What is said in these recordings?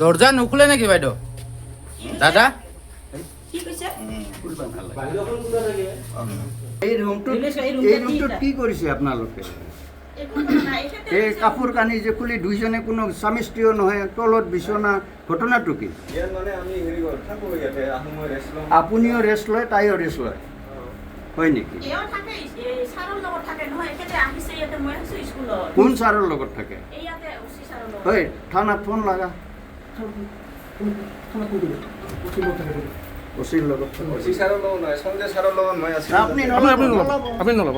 দৰজা নুখুলে নাকি বাইদেউ দাদা এই ৰুমটোত কি কৰিছে আপোনালোকে? এই কাপোৰ কানি যে খুলি দুইজনে কোনো স্বামী স্ত্ৰীও নহয়, তলত বিচনা, ঘটনাটো কি? আপুনিও ৰেষ্ট লয়, তাইও ৰেষ্ট লয়, হয় নেকি? কোন ছাৰৰ লগত থাকে? হয়, থানাত ফোন লগা। ওচিৰ লগত আপুনি নল'ব।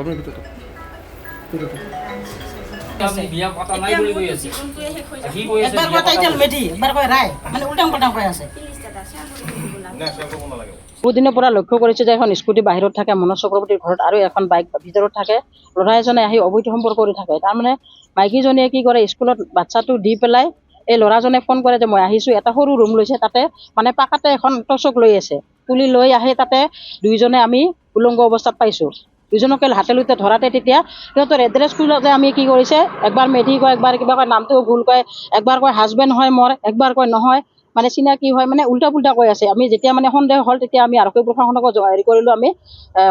বহুদিনৰ পৰা লক্ষ্য কৰিছে যে এখন স্কুটি বাহিৰত থাকে মনোজ চক্ৰৱৰ্তীৰ ঘৰত আৰু এখন বাইক ভিতৰত থাকে। ল'ৰা এজনে আহি অবৈধ সম্পৰ্ক কৰি থাকে। তাৰমানে মাইকীজনীয়ে কি কৰে, স্কুলত বাচ্ছাটো দি পেলাই এই ল'ৰাজনে ফোন কৰে যে মই আহিছোঁ। এটা সৰু ৰুম লৈছে, তাতে মানে পাকাতে এখন টচক লৈ আছে, তুলি লৈ আহি তাতে দুইজনে আমি উলংগ অৱস্থাত পাইছোঁ। দুজনকে হাতে লুতে ধৰাতে তেতিয়া সিহঁতৰ এড্ৰেছটোতে আমি কি কৰিছে, একবাৰ মেধি কয়, একবাৰ কিবা কয়, নামটোও ভুল কয়, একবাৰ কয় হাজবেণ্ড হয় মোৰ, একবাৰ কয় নহয়, মানে চিনাকি হয়, মানে উল্টা পুল্টা কৈ আছে। আমি যেতিয়া মানে সন্দেহ হ'ল তেতিয়া আমি আৰক্ষী প্ৰশাসনক হেৰি কৰিলোঁ, আমি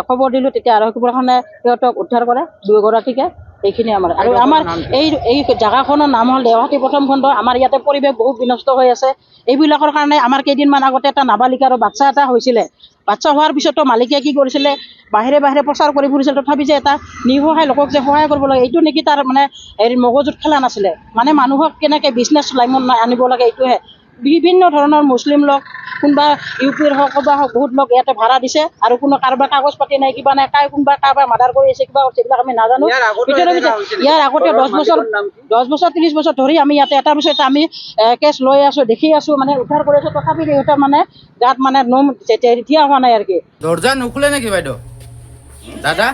খবৰ দিলোঁ। তেতিয়া আৰক্ষী প্ৰশাসনে সিহঁতক উদ্ধাৰ কৰে, দুয়োগৰাকীকে। এইখিনি আমাৰ আৰু আমাৰ এই জেগাখনৰ নাম হ'ল দেওহাটী প্ৰথম খণ্ড। আমাৰ ইয়াতে পৰিৱেশ বহুত বিনষ্ট হৈ আছে। এইবিলাকৰ কাৰণে আমাৰ কেইদিনমান আগতে এটা নাবালিকা আৰু বাচ্ছা এটা হৈছিলে। বাচ্ছা হোৱাৰ পিছতো মালিকে কি কৰিছিলে, বাহিৰে বাহিৰে প্ৰচাৰ কৰি ফুৰিছিল। তথাপি যে এটা নিসহায় লোকক যে সহায় কৰিব লাগে, এইটো নেকি তাৰ মানে হেৰি মগজুত খেলা নাছিলে। মানে মানুহক কেনেকৈ বিজনেছ লাইনত আনিব লাগে, এইটোহে। বিভিন্ন ধৰণৰ মুছলিম লোক, কোনোবা ইউ পিৰ হওক বা হওক, বহুত লোক ইয়াতে ভাড়া দিছে আৰু কোনো কাৰোবাৰ কাগজ পাতি নাই, কিবা নাই, কোনোবা কাৰোবাৰ মাৰ্ডাৰ কৰি আছে, কিবা কৰিছে, এইবিলাক আমি নাজানো। ইয়াৰ আগতে 10 বছৰ 30 বছৰ ধৰি আমি ইয়াতে এটাৰ পিছত এটা আমি কেছ লৈ আছোঁ, দেখি আছোঁ, মানে উদ্ধাৰ কৰি আছোঁ। তথাপি সিহঁতৰ মানে গাত মানে নোম দিয়া হোৱা নাই আৰু কি। দৰজা নুখুলে নাকি বাইদেউ দাদা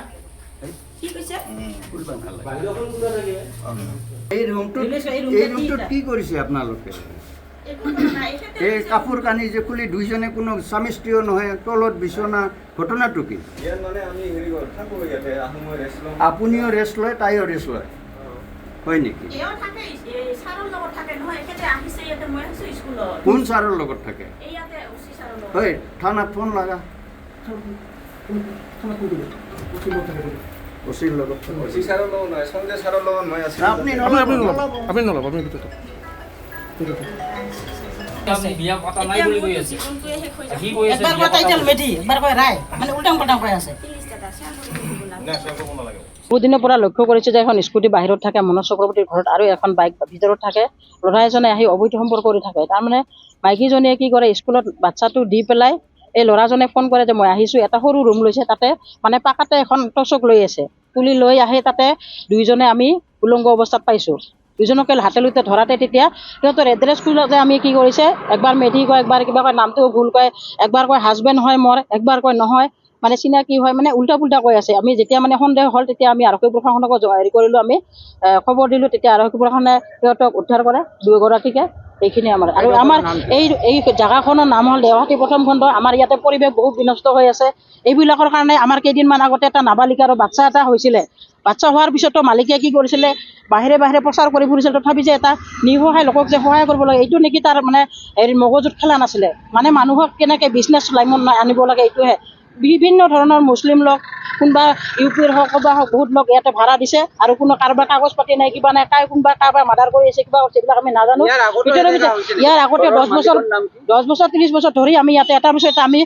এই ৰুমটোত কি কৰিছে আপোনালোকে? এই কাপোৰ কানি যে খুলি দুইজনে কোনো স্বামী স্ত্ৰীও নহয়, তলত বিচনা, ঘটনাটো কি? আপুনিও ৰেষ্ট লয়, তাইও ৰেষ্ট লয়, হয় নেকি? কোন ছাৰৰ লগত থাকে? হয়, থানাত ফোন লগা। ওচিৰ লগত আপুনি নল'ব। বহুদিনৰ পৰা লক্ষ্য কৰিছে যে এখন স্কুটি বাহিৰত থাকে মনোজ চক্ৰৱৰ্তীৰ ঘৰত আৰু এখন বাইক ভিতৰত থাকে। ল'ৰা এজনে আহি অবৈধ সম্পৰ্ক কৰি থাকে। তাৰমানে মাইকীজনীয়ে কি কৰে, স্কুলত বাচ্ছাটো দি পেলাই এই ল'ৰাজনে ফোন কৰে যে মই আহিছোঁ। এটা সৰু ৰুম লৈছে, তাতে মানে পাকাতে এখন টচক লৈ আছে, তুলি লৈ আহি তাতে দুইজনে আমি উলংগ অৱস্থাত পাইছোঁ। দুজনকে হাতে লুতে ধৰাতে তেতিয়া সিহঁতৰ এড্ৰেছটোতে আমি কি কৰিছে, একবাৰ মেধি কয়, একবাৰ কিবা কয়, নামটোও ভুল কয়, একবাৰ কয় হাজবেণ্ড হয় মোৰ, একবাৰ কয় নহয়, মানে চিনাকি হয়, মানে উল্টা পুল্টা কৈ আছে। আমি যেতিয়া মানে সন্দেহ হ'ল তেতিয়া আমি আৰক্ষী প্ৰশাসনক হেৰি কৰিলোঁ, আমি খবৰ দিলোঁ। তেতিয়া আৰক্ষী প্ৰশাসনে সিহঁতক উদ্ধাৰ কৰে, দুয়োগৰাকীকে। এইখিনি আমাৰ আৰু আমাৰ এই জেগাখনৰ নাম হ'ল দেওহাটী প্ৰথম খণ্ড। আমাৰ ইয়াতে পৰিৱেশ বহুত বিনষ্ট হৈ আছে। এইবিলাকৰ কাৰণে আমাৰ কেইদিনমান আগতে এটা নাবালিকা আৰু বাচ্ছা এটা হৈছিলে। বাচ্ছা হোৱাৰ পিছতো মালিকে কি কৰিছিলে, বাহিৰে বাহিৰে প্ৰচাৰ কৰি ফুৰিছিল। তথাপি যে এটা নিসহায় লোকক যে সহায় কৰিব লাগে, এইটো নেকি তাৰ মানে হেৰি মগজুত খেলা নাছিলে। মানে মানুহক কেনেকৈ বিজনেছ লাইনত আনিব লাগে, এইটোহে। বিভিন্ন ধৰণৰ মুছলিম লোক, কোনোবা ইউ পিৰ হওক বা হওক, বহুত লোক ইয়াতে ভাড়া দিছে আৰু কোনো কাৰোবাৰ কাগজ পাতি নাই, কিবা নাই, কোনোবা কাৰোবাৰ মাৰ্ডাৰ কৰি আছে, কিবা কৰিছে, এইবিলাক আমি নাজানো। ইয়াৰ আগতে 10 বছৰ 30 বছৰ ধৰি আমি ইয়াতে এটাৰ পিছত এটা আমি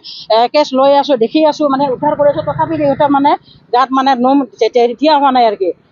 কেছ লৈ আছোঁ, দেখি আছোঁ, মানে উদ্ধাৰ কৰি আছোঁ। তথাপি সিহঁতৰ মানে গাত মানে নোম দিয়া হোৱা নাই আৰু কি।